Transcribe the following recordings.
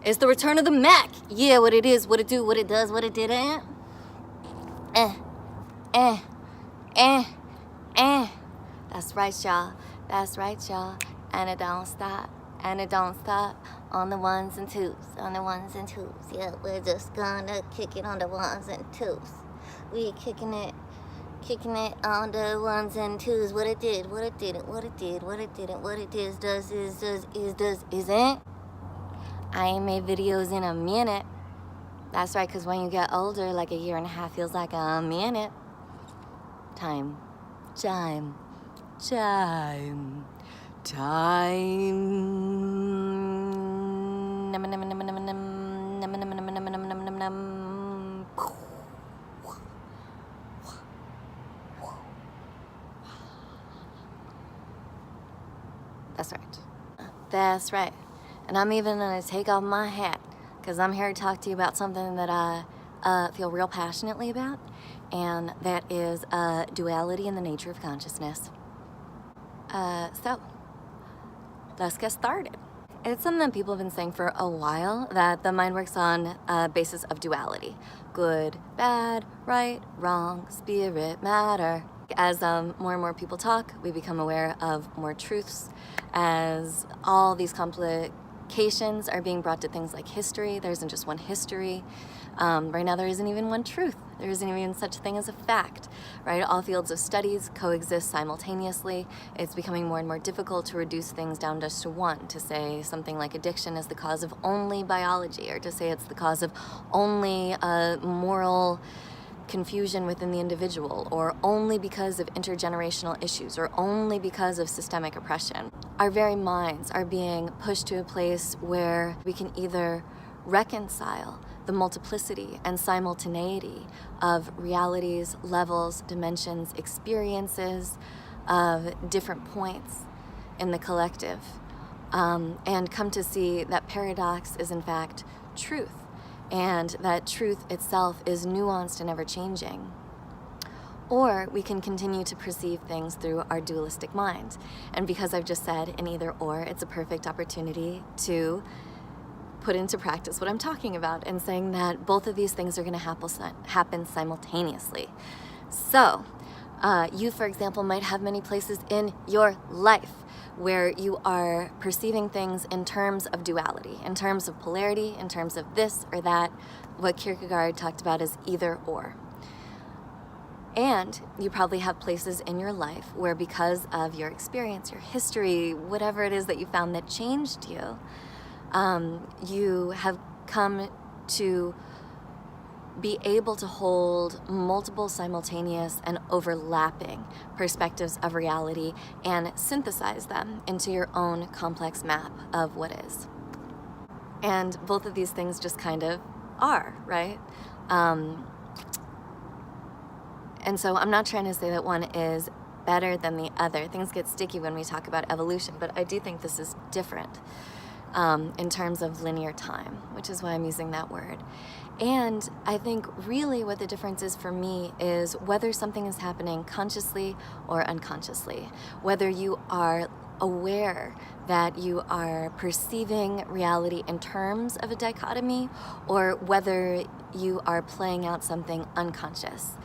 It's the return of the Mac. Yeah, what it is, what it do, what it does, what it didn't. That's right, y'all. That's right, y'all. And it don't stop. And it don't stop on the ones and twos. On the ones and twos. Yeah, we're just gonna kick it on the ones and twos. We kicking it on the ones and twos. What it did, what it didn't, what it did, what it didn't, what it is, does, isn't. I ain't made videos in a minute. That's right, because when you get older, like a year and a half feels like a minute. Time. That's right. That's right. And I'm even gonna take off my hat because I'm here to talk to you about something that I feel real passionately about, and that is duality in the nature of consciousness. So, let's get started. It's something that people have been saying for a while, that the mind works on a basis of duality. Good, bad, right, wrong, spirit, matter. As more and more people talk, we become aware of more truths. As all these complications are being brought to things like history, there isn't just one history. Right now there isn't even one truth. There isn't even such a thing as a fact, right? All fields of studies coexist simultaneously. It's becoming more and more difficult to reduce things down just to one, to say something like addiction is the cause of only biology, or to say it's the cause of only moral confusion within the individual, or only because of intergenerational issues, or only because of systemic oppression. Our very minds are being pushed to a place where we can either reconcile the multiplicity and simultaneity of realities, levels, dimensions, experiences of different points in the collective, and come to see that paradox is in fact truth, and that truth itself is nuanced and ever-changing. Or we can continue to perceive things through our dualistic mind. And because I've just said an either or, it's a perfect opportunity to put into practice what I'm talking about, and saying that both of these things are going to happen simultaneously. So, you, for example, might have many places in your life where you are perceiving things in terms of duality, in terms of polarity, in terms of this or that, what Kierkegaard talked about as either or. And you probably have places in your life where, because of your experience, your history, whatever it is that you found that changed you, you have come to be able to hold multiple simultaneous and overlapping perspectives of reality and synthesize them into your own complex map of what is. And both of these things just kind of are, right? And so I'm not trying to say that one is better than the other. Things get sticky when we talk about evolution, but I do think this is different in terms of linear time, which is why I'm using that word. And I think really what the difference is for me is whether something is happening consciously or unconsciously, whether you are aware that you are perceiving reality in terms of a dichotomy, or whether you are playing out something unconscious.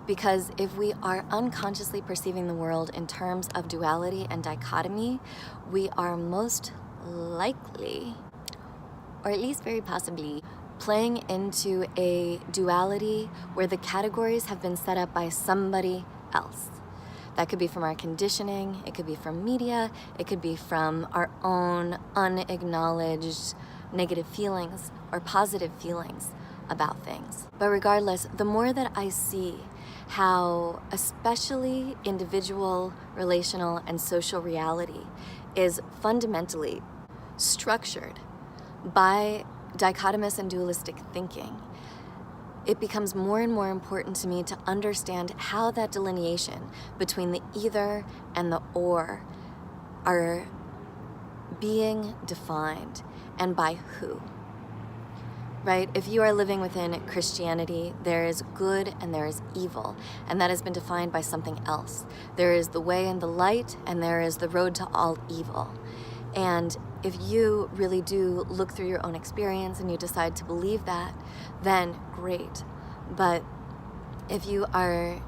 Because if we are unconsciously perceiving the world in terms of duality and dichotomy, we are most likely, or at least very possibly, playing into a duality where the categories have been set up by somebody else. That could be from our conditioning, it could be from media, it could be from our own unacknowledged negative feelings or positive feelings about things. But regardless, the more that I see how especially individual, relational, and social reality is fundamentally structured by dichotomous and dualistic thinking, it becomes more and more important to me to understand how that delineation between the either and the or are being defined, and by who. Right? If you are living within Christianity, there is good and there is evil, and that has been defined by something else. There is the way and the light, and there is the road to all evil. And if you really do look through your own experience and you decide to believe that, then great. But if you are,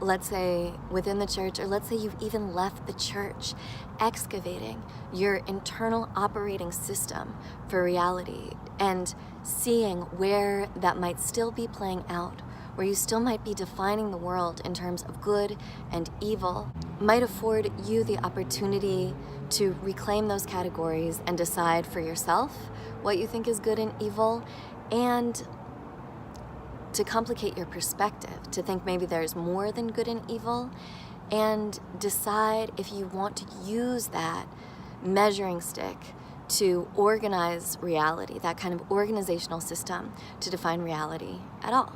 let's say, within the church, or let's say you've even left the church, excavating your internal operating system for reality and seeing where that might still be playing out, where you still might be defining the world in terms of good and evil, might afford you the opportunity to reclaim those categories and decide for yourself what you think is good and evil, and to complicate your perspective, to think maybe there's more than good and evil, and decide if you want to use that measuring stick to organize reality, that kind of organizational system to define reality at all.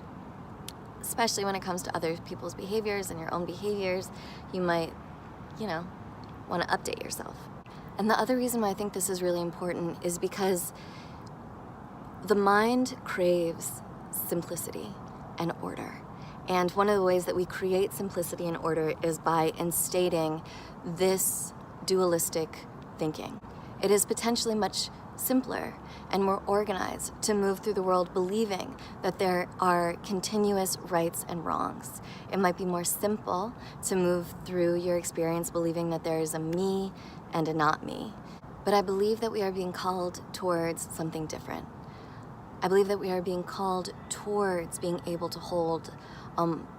Especially when it comes to other people's behaviors and your own behaviors, you might, want to update yourself. And the other reason why I think this is really important is because the mind craves simplicity and order. And one of the ways that we create simplicity and order is by instating this dualistic thinking. It is potentially much simpler and more organized to move through the world believing that there are continuous rights and wrongs. It might be more simple to move through your experience believing that there is a me and a not me. But I believe that we are being called towards something different. I believe that we are being called towards being able to hold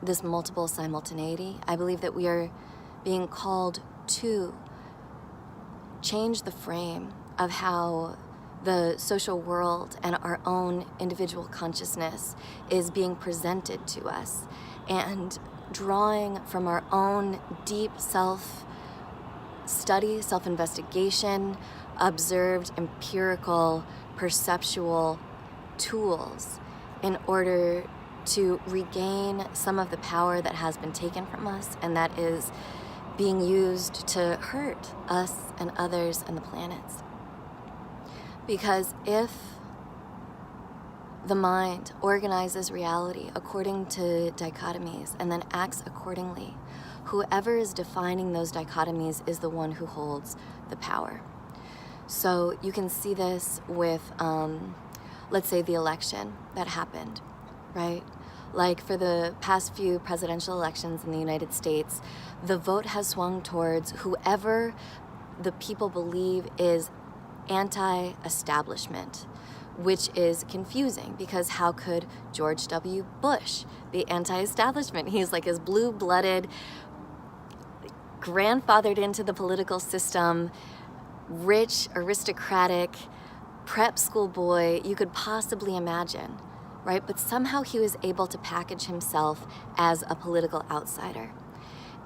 this multiple simultaneity. I believe that we are being called to change the frame of how the social world and our own individual consciousness is being presented to us, and drawing from our own deep self-study, self-investigation, observed, empirical, perceptual tools in order to regain some of the power that has been taken from us and that is being used to hurt us and others and the planets. Because if the mind organizes reality according to dichotomies and then acts accordingly, whoever is defining those dichotomies is the one who holds the power. So you can see this with, let's say, the election that happened, right? Like for the past few presidential elections in the United States, the vote has swung towards whoever the people believe is anti-establishment, which is confusing because how could George W. Bush be anti-establishment? He's like his blue-blooded, grandfathered into the political system, rich, aristocratic, prep school boy you could possibly imagine, right? But somehow he was able to package himself as a political outsider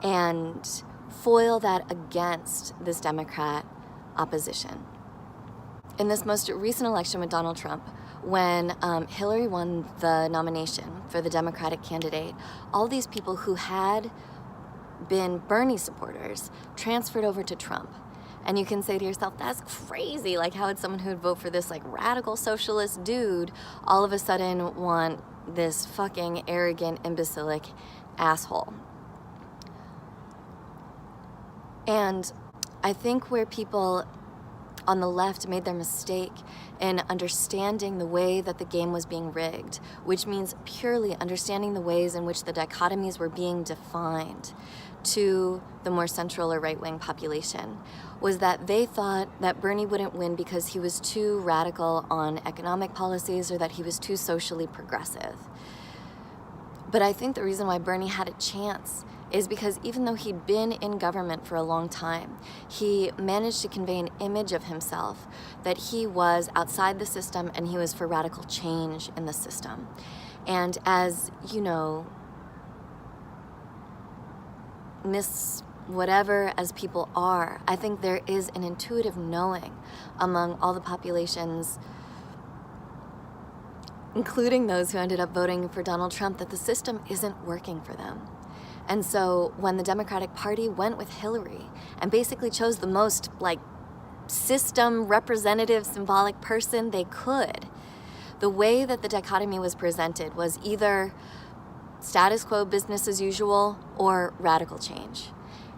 and foil that against this Democrat opposition. In this most recent election with Donald Trump, when Hillary won the nomination for the Democratic candidate, all these people who had been Bernie supporters transferred over to Trump. And you can say to yourself, that's crazy. Like, how would someone who would vote for this like radical socialist dude all of a sudden want this fucking arrogant, imbecilic asshole? And I think where people on the left made their mistake in understanding the way that the game was being rigged, which means purely understanding the ways in which the dichotomies were being defined to the more central or right-wing population, was that they thought that Bernie wouldn't win because he was too radical on economic policies or that he was too socially progressive. But I think the reason why Bernie had a chance is because even though he'd been in government for a long time, he managed to convey an image of himself that he was outside the system and he was for radical change in the system. And as, whatever as people are, I think there is an intuitive knowing among all the populations, including those who ended up voting for Donald Trump, that the system isn't working for them. And so when the Democratic Party went with Hillary and basically chose the most system representative symbolic person they could, the way that the dichotomy was presented was either status quo, business as usual, or radical change.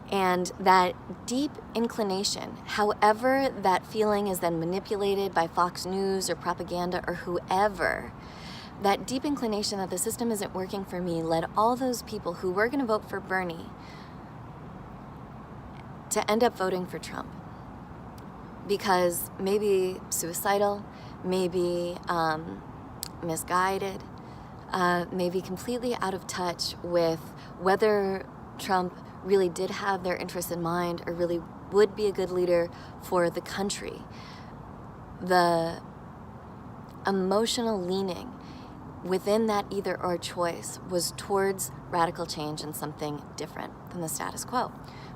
And that deep inclination, however that feeling is then manipulated by Fox News or propaganda or whoever, that deep inclination that the system isn't working for me led all those people who were going to vote for Bernie to end up voting for Trump. Because maybe suicidal, maybe misguided, maybe completely out of touch with whether Trump really did have their interests in mind or really would be a good leader for the country. The emotional leaning within that either or choice was towards radical change and something different than the status quo,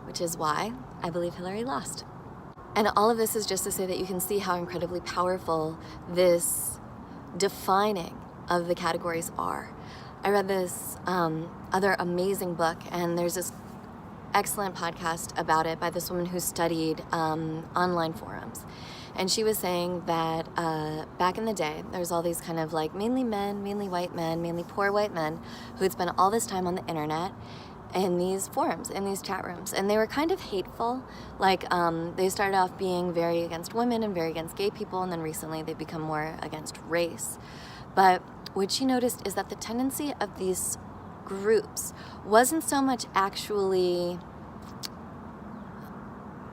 which is why I believe Hillary lost. And all of this is just to say that you can see how incredibly powerful this defining of the categories are. I read this other amazing book, and there's this excellent podcast about it by this woman who studied online forums. And she was saying that back in the day, there was all these kind of like mainly men, mainly white men, mainly poor white men who had spent all this time on the internet in these forums, in these chat rooms. And they were kind of hateful. Like they started off being very against women and very against gay people, and then recently they've become more against race. But what she noticed is that the tendency of these groups wasn't so much actually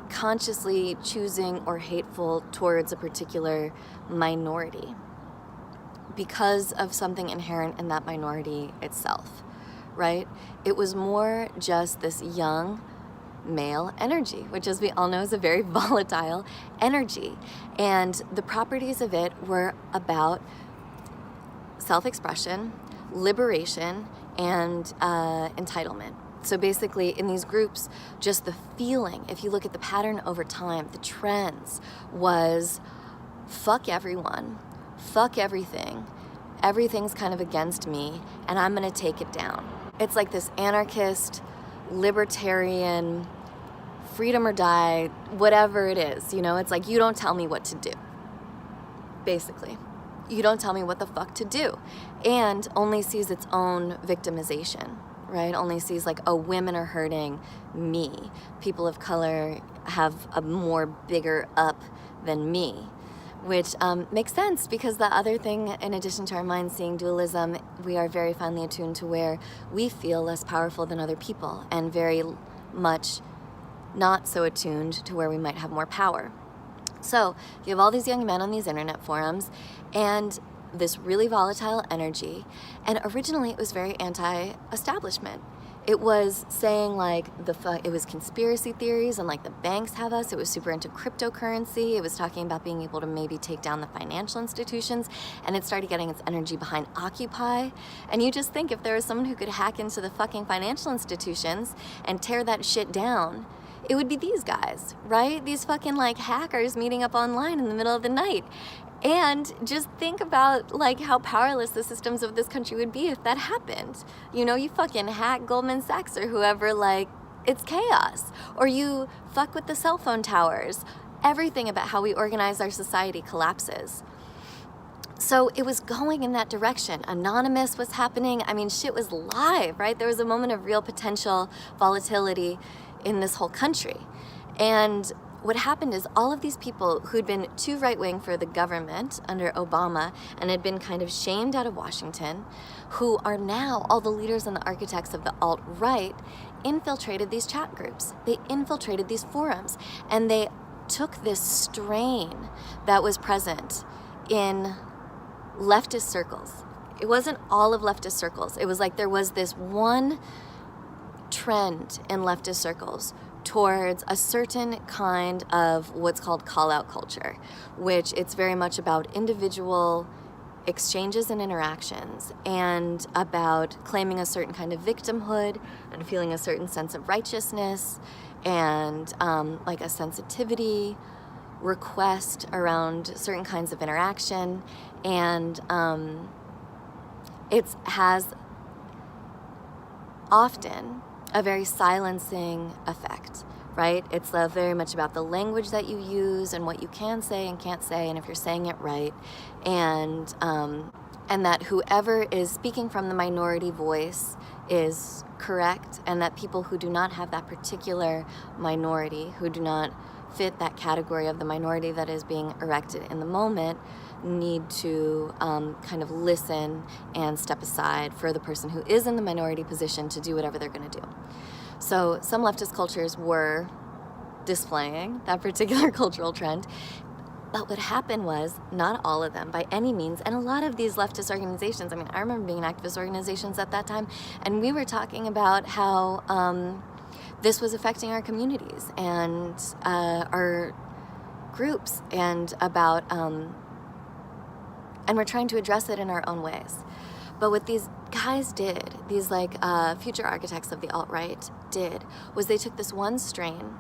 consciously choosing or hateful towards a particular minority because of something inherent in that minority itself, right? It was more just this young male energy, which, as we all know, is a very volatile energy. And the properties of it were about self-expression, liberation, and entitlement. So basically, in these groups, just the feeling, if you look at the pattern over time, the trends was fuck everyone, fuck everything, everything's kind of against me, and I'm gonna take it down. It's like this anarchist, libertarian, freedom or die, whatever it is, you know? It's like, you don't tell me what to do, basically. You don't tell me what the fuck to do, and only sees its own victimization, right? Only sees like, oh, women are hurting me. People of color have a more bigger up than me, which makes sense because the other thing, in addition to our mind seeing dualism, we are very finely attuned to where we feel less powerful than other people and very much not so attuned to where we might have more power. So you have all these young men on these internet forums and this really volatile energy, and originally it was very anti-establishment. It was saying like it was conspiracy theories and like the banks have us. It was super into cryptocurrency. It was talking about being able to maybe take down the financial institutions, and it started getting its energy behind Occupy. And you just think if there was someone who could hack into the fucking financial institutions and tear that shit down, it would be these guys, right? These fucking like hackers meeting up online in the middle of the night. And just think about like how powerless the systems of this country would be if that happened. You know, you fucking hack Goldman Sachs or whoever, like it's chaos. Or you fuck with the cell phone towers. Everything about how we organize our society collapses. So it was going in that direction. Anonymous was happening. I mean, shit was live, right? There was a moment of real potential volatility in this whole country. And what happened is all of these people who'd been too right-wing for the government under Obama and had been kind of shamed out of Washington, who are now all the leaders and the architects of the alt-right, infiltrated these chat groups. They infiltrated these forums, and they took this strain that was present in leftist circles. It wasn't all of leftist circles. It was like there was this one trend in leftist circles towards a certain kind of what's called call-out culture, which it's very much about individual exchanges and interactions and about claiming a certain kind of victimhood and feeling a certain sense of righteousness and like a sensitivity request around certain kinds of interaction. And it has often a very silencing effect, right? It's very much about the language that you use and what you can say and can't say, and if you're saying it right, and that whoever is speaking from the minority voice is correct, and that people who do not have that particular minority, who do not fit that category of the minority that is being erected in the moment, need to kind of listen and step aside for the person who is in the minority position to do whatever they're going to do. So some leftist cultures were displaying that particular cultural trend. But what happened was, not all of them by any means, and a lot of these leftist organizations, I mean, I remember being in activist organizations at that time, and we were talking about how this was affecting our communities and our groups, and about, and we're trying to address it in our own ways. But what these guys did, these like future architects of the alt-right did, was they took this one strain,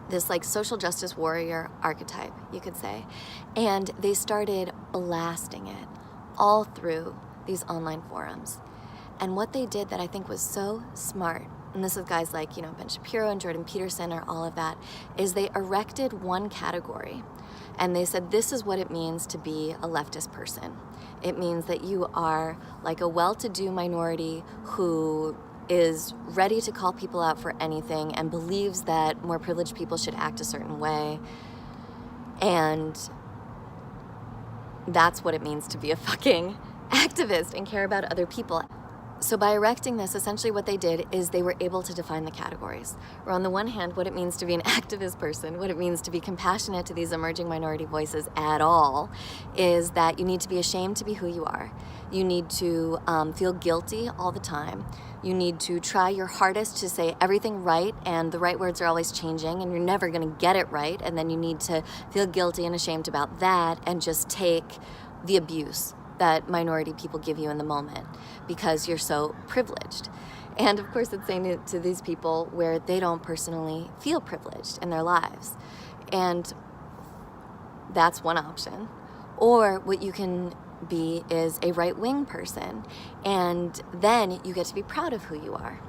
this like social justice warrior archetype, you could say, and they started blasting it all through these online forums. And what they did that I think was so smart, and this is guys like, you know, Ben Shapiro and Jordan Peterson or all of that, is they erected one category. And they said, this is what it means to be a leftist person. It means that you are like a well-to-do minority who is ready to call people out for anything and believes that more privileged people should act a certain way. And that's what it means to be a fucking activist and care about other people. So by erecting this, essentially what they did is they were able to define the categories. Where on the one hand, what it means to be an activist person, what it means to be compassionate to these emerging minority voices at all, is that you need to be ashamed to be who you are. You need to feel guilty all the time. You need to try your hardest to say everything right, and the right words are always changing, and you're never gonna get it right, and then you need to feel guilty and ashamed about that and just take the abuse that minority people give you in the moment because you're so privileged. And of course it's saying it to these people where they don't personally feel privileged in their lives. And that's one option. Or what you can be is a right-wing person, and then you get to be proud of who you are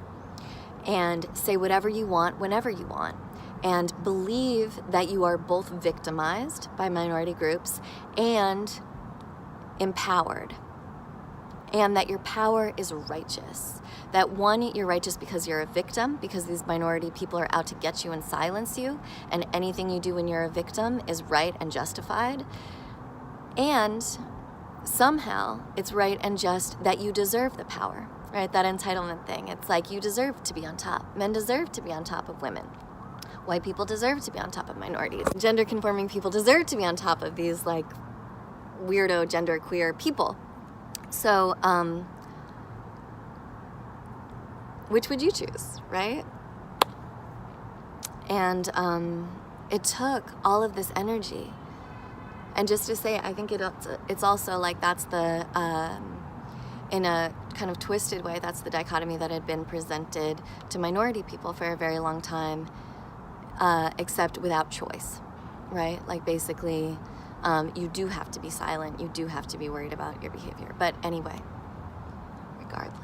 and say whatever you want whenever you want, and believe that you are both victimized by minority groups and empowered, and that your power is righteous. That one, you're righteous because you're a victim, because these minority people are out to get you and silence you, and anything you do when you're a victim is right and justified. And somehow it's right and just that you deserve the power, right? That entitlement thing. It's like you deserve to be on top. Men deserve to be on top of women. White people deserve to be on top of minorities. Gender conforming people deserve to be on top of these like weirdo gender queer people. So which would you choose, right? And it took all of this energy. And just to say, I think it's also like that's the, in a kind of twisted way, that's the dichotomy that had been presented to minority people for a very long time, except without choice, right? Like basically, you do have to be silent, you do have to be worried about your behavior. But anyway, regardless.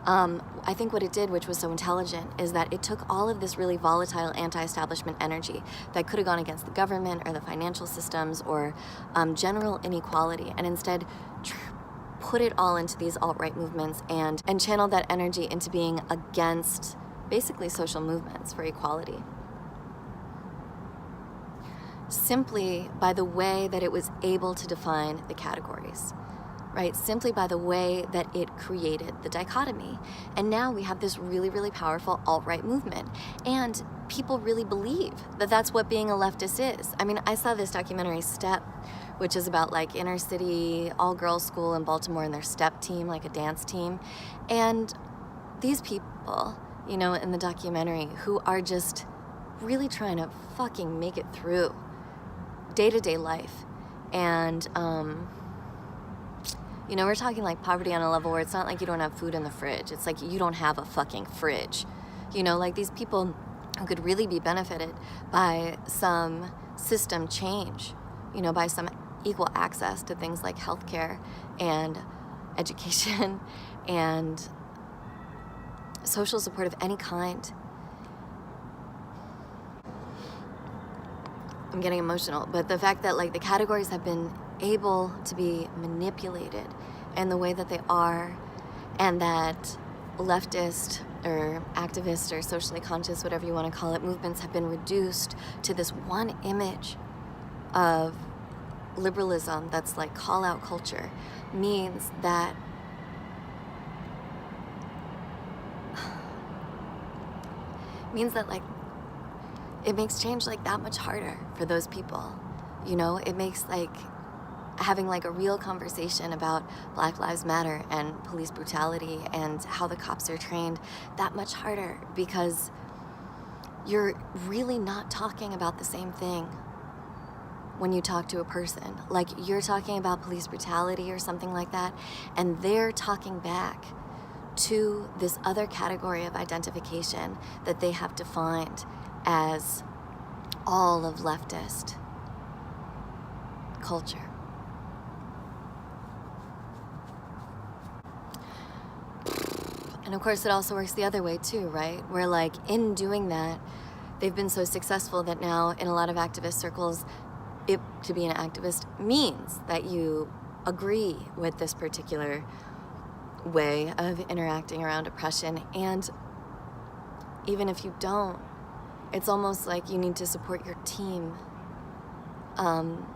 I think what it did, which was so intelligent, is that it took all of this really volatile anti-establishment energy that could have gone against the government or the financial systems or general inequality, and instead put it all into these alt-right movements and channeled that energy into being against basically social movements for equality. Simply by the way that it was able to define the categories. Right? Simply by the way that it created the dichotomy. And now we have this really, really powerful alt-right movement. And people really believe that that's what being a leftist is. I mean, I saw this documentary, Step, which is about like inner city, all-girls school in Baltimore and their step team, like a dance team. And these people, you know, in the documentary who are just really trying to fucking make it through day-to-day life. And, you know, we're talking like poverty on a level where it's not like you don't have food in the fridge. It's like you don't have a fucking fridge. You know, like these people who could really be benefited by some system change, you know, by some equal access to things like healthcare and education and social support of any kind. I'm getting emotional, but the fact that like the categories have been able to be manipulated in the way that they are, and that leftist or activist or socially conscious, whatever you want to call it, movements have been reduced to this one image of liberalism that's like call out culture, means that like it makes change like that much harder for those people. You know, it makes like having like a real conversation about Black Lives Matter and police brutality and how the cops are trained that much harder, because you're really not talking about the same thing when you talk to a person. Like, you're talking about police brutality or something like that, and they're talking back to this other category of identification that they have defined as all of leftist culture. And of course, it also works the other way too, right? Where like in doing that, they've been so successful that now in a lot of activist circles, to be an activist means that you agree with this particular way of interacting around oppression. And even if you don't, it's almost like you need to support your team and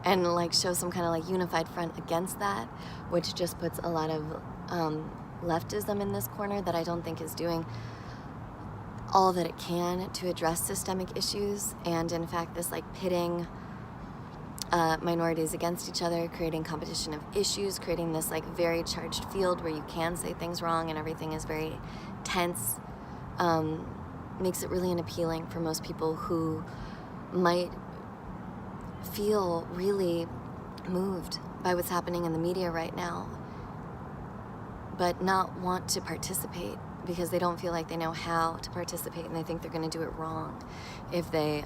like show some kind of like unified front against that, which just puts a lot of leftism in this corner that I don't think is doing all that it can to address systemic issues. And in fact, this like pitting minorities against each other, creating competition of issues, creating this like very charged field where you can say things wrong and everything is very tense, makes it really unappealing for most people who might feel really moved by what's happening in the media right now, but not want to participate because they don't feel like they know how to participate, and they think they're going to do it wrong if they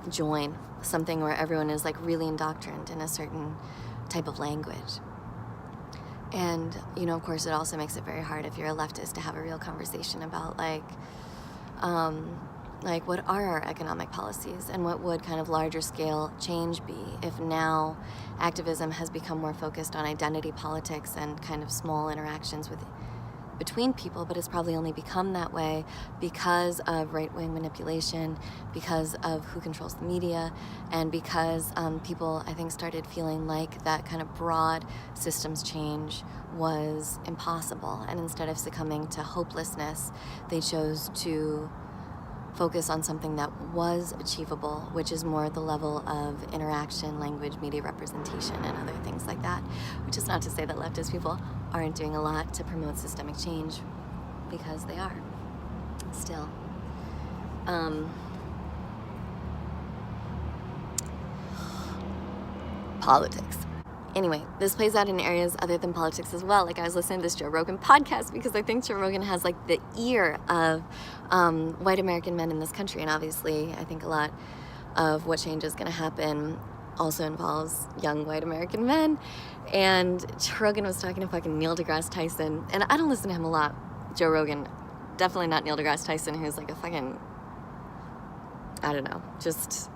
join something where everyone is like really indoctrined in a certain type of language. And, you know, of course, it also makes it very hard if you're a leftist to have a real conversation about like what are our economic policies and what would kind of larger scale change be if now activism has become more focused on identity politics and kind of small interactions between people, but it's probably only become that way because of right-wing manipulation, because of who controls the media, and because people, I think, started feeling like that kind of broad systems change was impossible. And instead of succumbing to hopelessness, they chose to focus on something that was achievable, which is more the level of interaction, language, media representation, and other things like that. Which is not to say that leftist people aren't doing a lot to promote systemic change, because they are still. Politics. Anyway, this plays out in areas other than politics as well. Like, I was listening to this Joe Rogan podcast because I think Joe Rogan has like the ear of white American men in this country. And obviously, I think a lot of what change is going to happen also involves young white American men. And Joe Rogan was talking to fucking Neil deGrasse Tyson. And I don't listen to him a lot. Joe Rogan, definitely not Neil deGrasse Tyson, who's like a fucking, I don't know, just...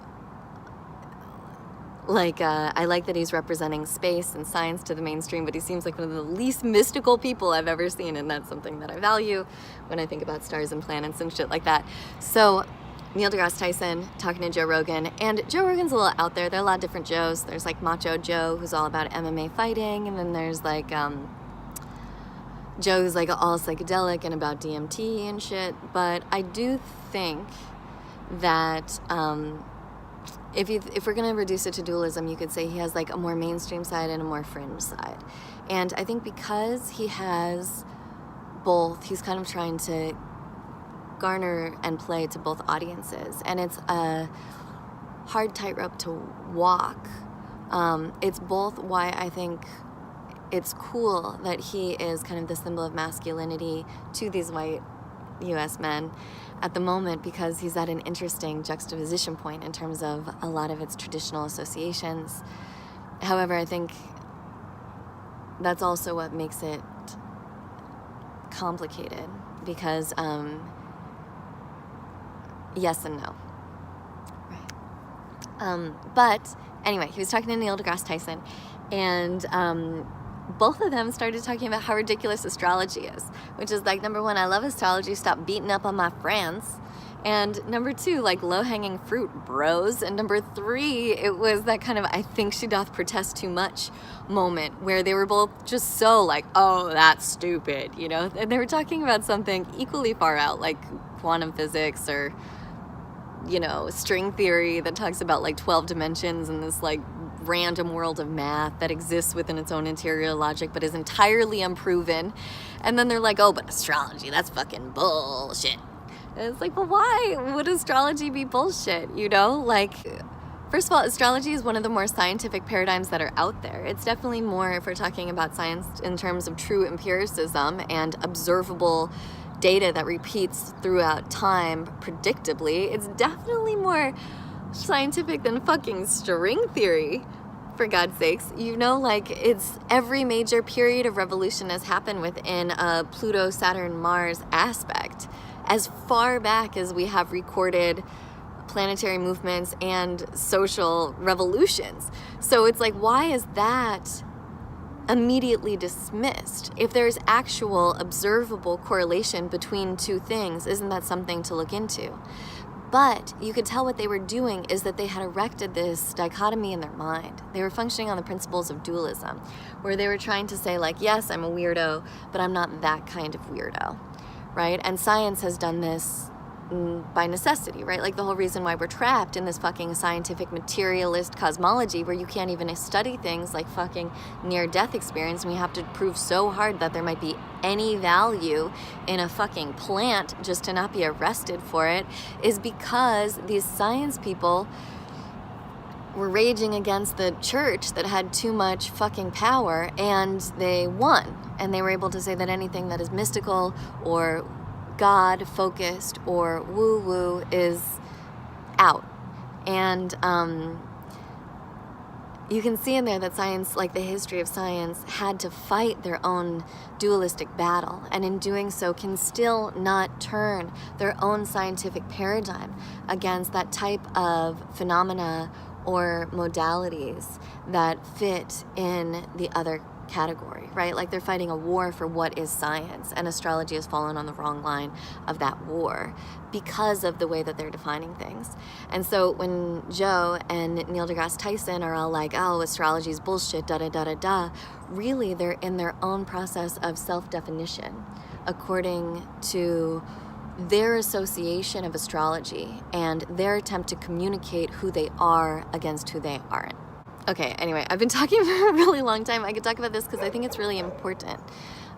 Like, I like that he's representing space and science to the mainstream, but he seems like one of the least mystical people I've ever seen, and that's something that I value when I think about stars and planets and shit like that. So, Neil deGrasse Tyson talking to Joe Rogan, and Joe Rogan's a little out there. There are a lot of different Joes. There's like Macho Joe, who's all about MMA fighting, and then there's like Joe who's like all psychedelic and about DMT and shit. But I do think that if we're going to reduce it to dualism, you could say he has like a more mainstream side and a more fringe side. And I think because he has both, he's kind of trying to garner and play to both audiences. And it's a hard tightrope to walk. It's both why I think it's cool that he is kind of the symbol of masculinity to these white U.S. men at the moment, because he's at an interesting juxtaposition point in terms of a lot of its traditional associations. However, I think that's also what makes it complicated, because yes and no. Right. But anyway, he was talking to Neil deGrasse Tyson, and both of them started talking about how ridiculous astrology is, which is like, number one, I love astrology, stop beating up on my friends. And number two, like, low-hanging fruit, bros. And number three, it was that kind of, I think she doth protest too much moment where they were both just so like, oh, that's stupid, you know? And they were talking about something equally far out, like quantum physics or, you know, string theory that talks about like 12 dimensions and this like random world of math that exists within its own interior logic but is entirely unproven. And then they're like, oh, but astrology, that's fucking bullshit. And it's like, well, why would astrology be bullshit, you know? Like, first of all, astrology is one of the more scientific paradigms that are out there. It's definitely more, if we're talking about science in terms of true empiricism and observable data that repeats throughout time predictably, it's definitely more scientific than fucking string theory, for God's sakes. You know, like, it's every major period of revolution has happened within a Pluto, Saturn, Mars aspect, as far back as we have recorded planetary movements and social revolutions. So it's like, why is that immediately dismissed? If there's actual observable correlation between two things, isn't that something to look into? But you could tell what they were doing is that they had erected this dichotomy in their mind. They were functioning on the principles of dualism, where they were trying to say, like, yes, I'm a weirdo, but I'm not that kind of weirdo, right? And science has done this by necessity, right? Like, the whole reason why we're trapped in this fucking scientific materialist cosmology where you can't even study things like fucking near-death experience, and we have to prove so hard that there might be any value in a fucking plant just to not be arrested for it, is because these science people were raging against the church that had too much fucking power, and they won. And they were able to say that anything that is mystical or God-focused or woo-woo is out. And you can see in there that science, like the history of science, had to fight their own dualistic battle, and in doing so can still not turn their own scientific paradigm against that type of phenomena or modalities that fit in the other category, right? Like, they're fighting a war for what is science, and astrology has fallen on the wrong line of that war because of the way that they're defining things. And so when Joe and Neil deGrasse Tyson are all like, oh, astrology is bullshit, da-da-da-da-da, really they're in their own process of self-definition according to their association of astrology and their attempt to communicate who they are against who they aren't. Okay, anyway, I've been talking for a really long time. I could talk about this because I think it's really important.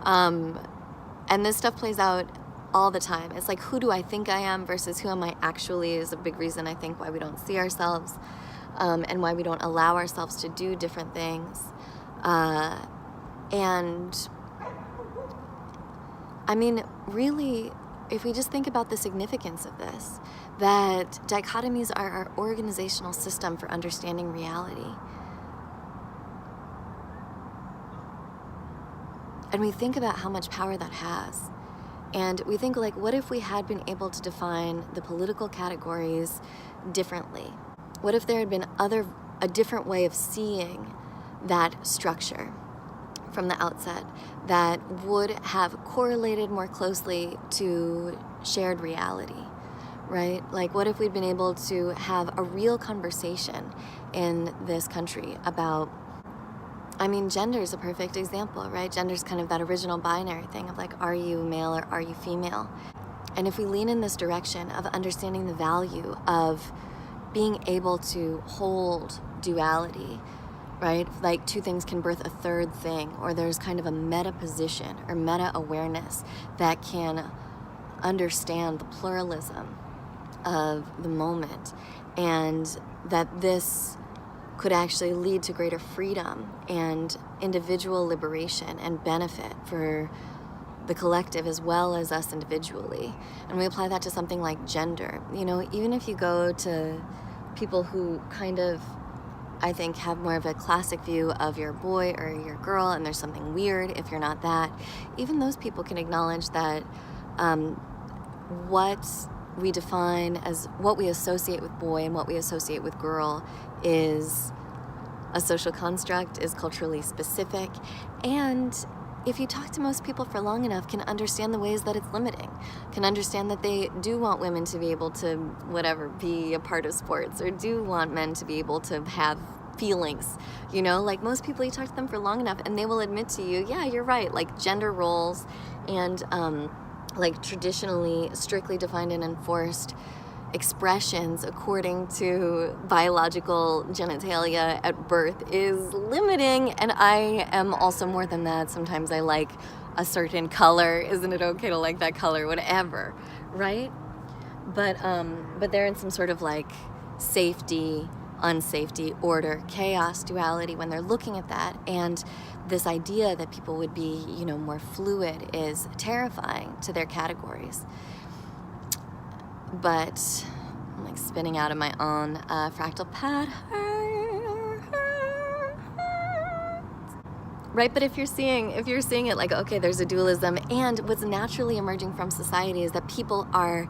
And this stuff plays out all the time. It's like, who do I think I am versus who am I actually is a big reason, I think, why we don't see ourselves and why we don't allow ourselves to do different things. And, I mean, really, if we just think about the significance of this, that dichotomies are our organizational system for understanding reality. And we think about how much power that has. And we think, like, what if we had been able to define the political categories differently? What if there had been a different way of seeing that structure from the outset that would have correlated more closely to shared reality, right? Like, what if we'd been able to have a real conversation in this country about, I mean, gender is a perfect example, right? Gender is kind of that original binary thing of like, are you male or are you female? And if we lean in this direction of understanding the value of being able to hold duality, right? Like, two things can birth a third thing, or there's kind of a meta position or meta awareness that can understand the pluralism of the moment, and that this could actually lead to greater freedom and individual liberation and benefit for the collective as well as us individually. And we apply that to something like gender. You know, even if you go to people who kind of, I think, have more of a classic view of your boy or your girl, and there's something weird if you're not that, even those people can acknowledge that what we define as what we associate with boy and what we associate with girl is a social construct is culturally specific, and if you talk to most people for long enough, can understand the ways that it's limiting, can understand that they do want women to be able to, whatever, be a part of sports, or do want men to be able to have feelings, you know? Like, most people, you talk to them for long enough and they will admit to you, yeah, you're right, like gender roles and like traditionally strictly defined and enforced expressions according to biological genitalia at birth is limiting, and I am also more than that. Sometimes I like a certain color. Isn't it okay to like that color? Whatever, right? But they're in some sort of like safety, unsafety, order, chaos, duality when they're looking at that, and this idea that people would be, you know, more fluid is terrifying to their categories. But I'm like spinning out of my own fractal pattern. Right, but if you're seeing it like, okay, there's a dualism, and what's naturally emerging from society is that people are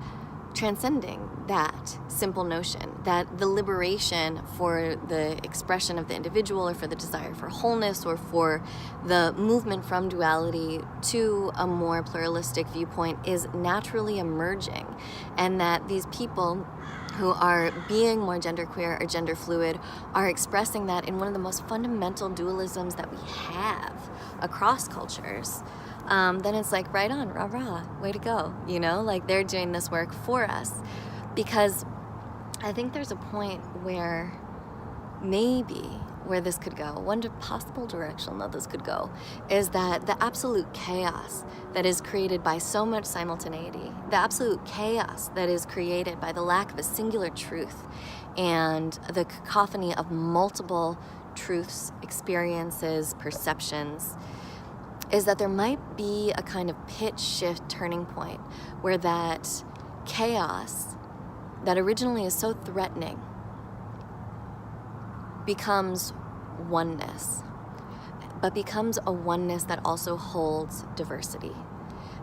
transcending that simple notion, that the liberation for the expression of the individual, or for the desire for wholeness, or for the movement from duality to a more pluralistic viewpoint is naturally emerging, and that these people who are being more genderqueer or gender fluid are expressing that in one of the most fundamental dualisms that we have across cultures. Then it's like, right on, rah rah, way to go, you know, like they're doing this work for us. Because I think there's a point where maybe where this could go, one possible direction that this could go, is that the absolute chaos that is created by so much simultaneity, the absolute chaos that is created by the lack of a singular truth and the cacophony of multiple truths, experiences, perceptions, is that there might be a kind of pitch shift turning point where that chaos that originally is so threatening becomes oneness, but becomes a oneness that also holds diversity.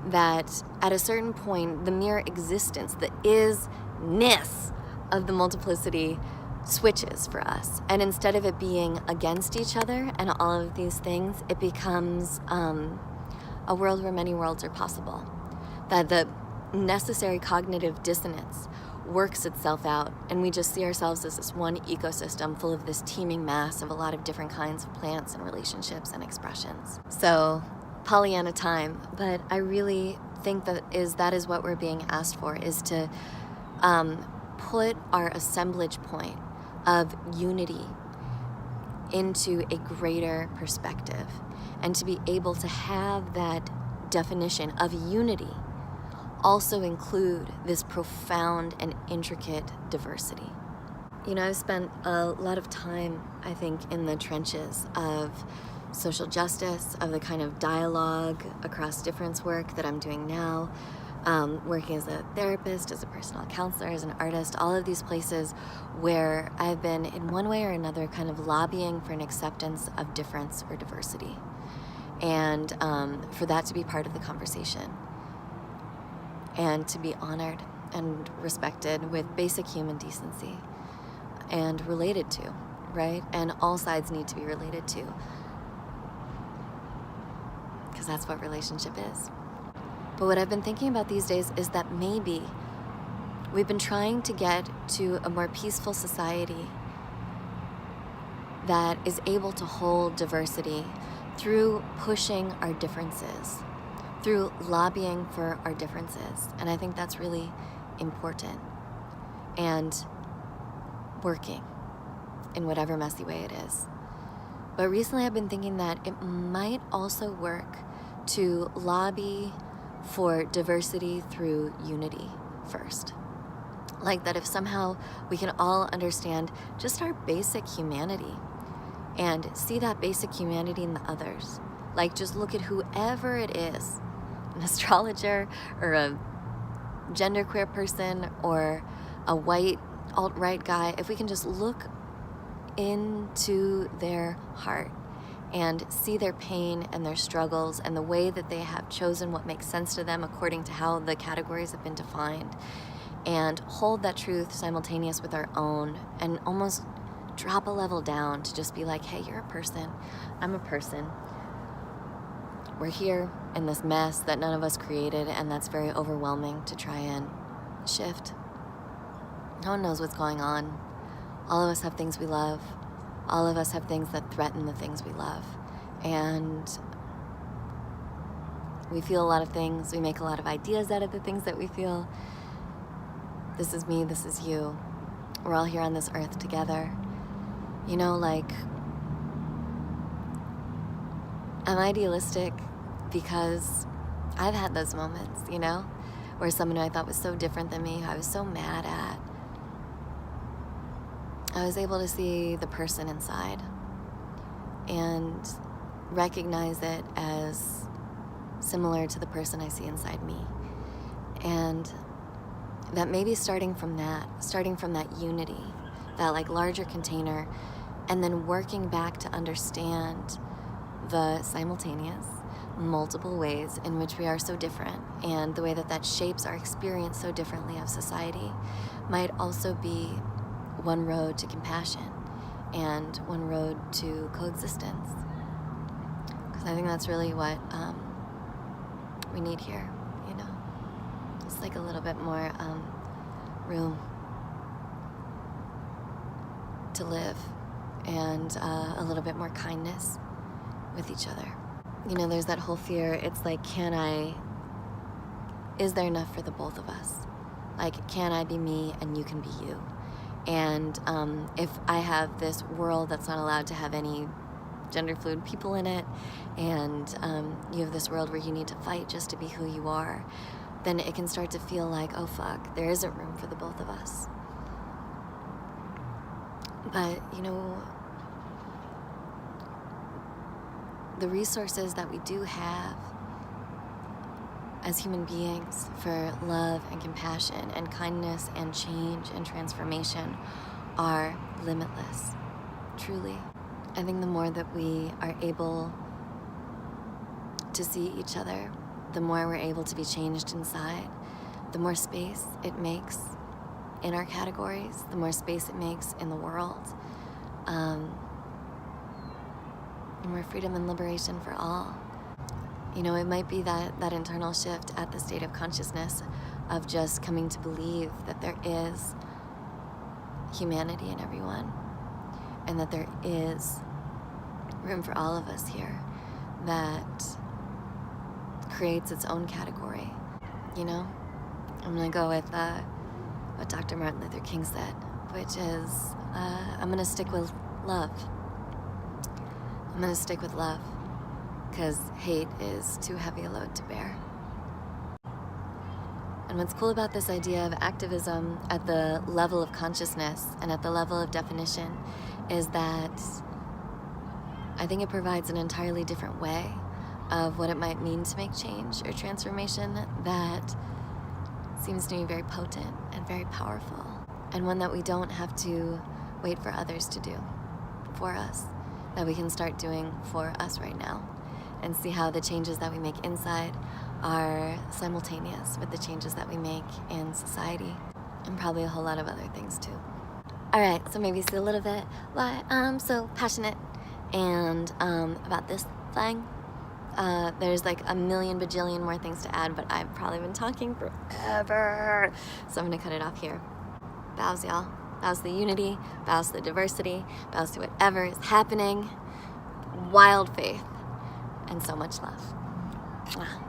That at a certain point, the mere existence, the isness of the multiplicity switches for us. And instead of it being against each other and all of these things, it becomes a world where many worlds are possible. That the necessary cognitive dissonance works itself out, and we just see ourselves as this one ecosystem full of this teeming mass of a lot of different kinds of plants and relationships and expressions. So, Pollyanna time, but I really think that is what we're being asked for, is to put our assemblage point of unity into a greater perspective, and to be able to have that definition of unity also include this profound and intricate diversity. You know, I've spent a lot of time, I think, in the trenches of social justice, of the kind of dialogue across difference work that I'm doing now, working as a therapist, as a personal counselor, as an artist, all of these places where I've been, in one way or another, kind of lobbying for an acceptance of difference or diversity, and for that to be part of the conversation, and to be honored and respected with basic human decency and related to, right? And all sides need to be related to, because that's what relationship is. But what I've been thinking about these days is that maybe we've been trying to get to a more peaceful society that is able to hold diversity through pushing our differences, through lobbying for our differences. And I think that's really important. And working in whatever messy way it is. But recently I've been thinking that it might also work to lobby for diversity through unity first. Like that if somehow we can all understand just our basic humanity and see that basic humanity in the others. Like just look at whoever it is, an astrologer or a genderqueer person or a white alt-right guy, if we can just look into their heart and see their pain and their struggles and the way that they have chosen what makes sense to them according to how the categories have been defined, and hold that truth simultaneous with our own, and almost drop a level down to just be like, hey, you're a person, I'm a person. We're here in this mess that none of us created, and that's very overwhelming to try and shift. No one knows what's going on. All of us have things we love. All of us have things that threaten the things we love. And we feel a lot of things. We make a lot of ideas out of the things that we feel. This is me, this is you. We're all here on this earth together. You know, like, I'm idealistic because I've had those moments, you know, where someone who I thought was so different than me, who I was so mad at, I was able to see the person inside and recognize it as similar to the person I see inside me. And that maybe starting from that unity, that like larger container, and then working back to understand the simultaneous, multiple ways in which we are so different, and the way that that shapes our experience so differently of society, might also be one road to compassion and one road to coexistence. Because I think that's really what we need here, you know? Just like a little bit more room to live, and a little bit more kindness with each other. You know, there's that whole fear. It's like, is there enough for the both of us? Like, can I be me and you can be you? And if I have this world that's not allowed to have any gender fluid people in it, and you have this world where you need to fight just to be who you are, then it can start to feel like, oh fuck, there isn't room for the both of us. But, you know, the resources that we do have as human beings for love and compassion and kindness and change and transformation are limitless, truly. I think the more that we are able to see each other, the more we're able to be changed inside, the more space it makes in our categories, the more space it makes in the world, and more freedom and liberation for all. You know, it might be that internal shift at the state of consciousness of just coming to believe that there is humanity in everyone, and that there is room for all of us here, that creates its own category. You know, I'm gonna go with what Dr. Martin Luther King said, which is, I'm gonna stick with love. I'm gonna stick with love, because hate is too heavy a load to bear. And what's cool about this idea of activism at the level of consciousness and at the level of definition is that I think it provides an entirely different way of what it might mean to make change or transformation that seems to me very potent and very powerful, and one that we don't have to wait for others to do for us, that we can start doing for us right now, and see how the changes that we make inside are simultaneous with the changes that we make in society, and probably a whole lot of other things too. All right, so maybe see a little bit why I'm so passionate and about this thing. There's like a million bajillion more things to add, but I've probably been talking forever, so I'm gonna cut it off here. Bows, y'all. Bows to the unity, bows to the diversity, bows to whatever is happening. Wild faith and so much love. Mwah.